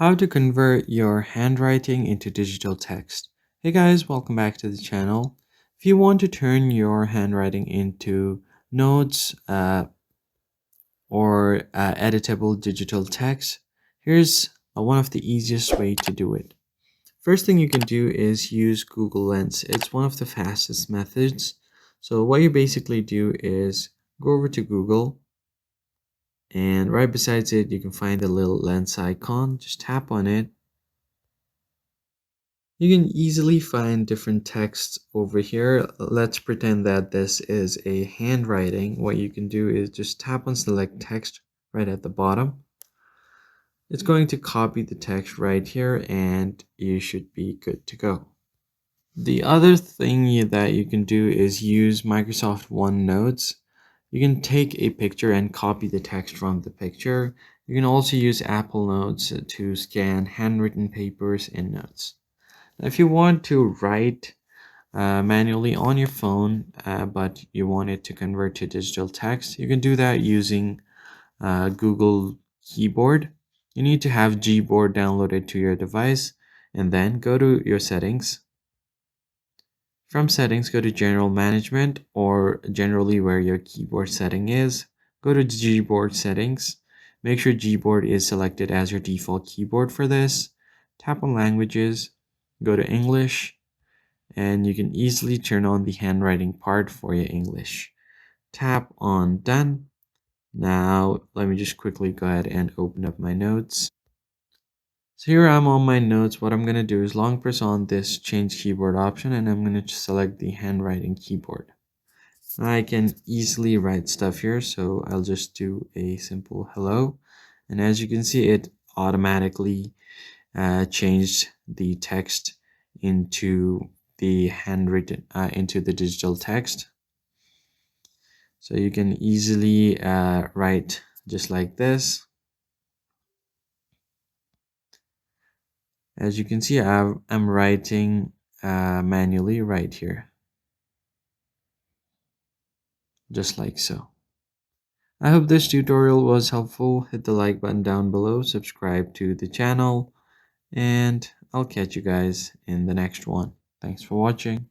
How to convert your handwriting into digital text. Hey guys, welcome back to the channel. If you want to turn your handwriting into notes or editable digital text, here's one of the easiest way to do it. First thing you can do is use Google Lens. It's one of the fastest methods. So what you basically do is go over to Google, and right besides it you can find the little lens icon. Just tap on it. You can easily find different texts over here. Let's pretend that this is a handwriting. What you can do is just tap on select text right at the bottom. It's going to copy the text right here and you should be good to go. The other thing that you can do is use Microsoft OneNotes. You can take a picture and copy the text from the picture. You can also use Apple Notes to scan handwritten papers and notes. If you want to write manually on your phone, but you want it to convert to digital text, you can do that using Google Keyboard. You need to have Gboard downloaded to your device and then go to your settings. From settings, go to general management or generally where your keyboard setting is. Go to Gboard settings. Make sure Gboard is selected as your default keyboard for this. Tap on languages, go to English, and you can easily turn on the handwriting part for your English. Tap on done. Now let me just quickly go ahead and open up my notes. So here I'm on my notes. What I'm going to do is long press on this change keyboard option and I'm going to select the handwriting keyboard. I can easily write stuff here, so I'll just do a simple hello. And as you can see, it automatically changed the text into the handwritten into the digital text. So you can easily write just like this. As you can see, I'm writing manually right here, just like so. I hope this tutorial was helpful. Hit the like button down below, subscribe to the channel, and I'll catch you guys in the next one. Thanks for watching.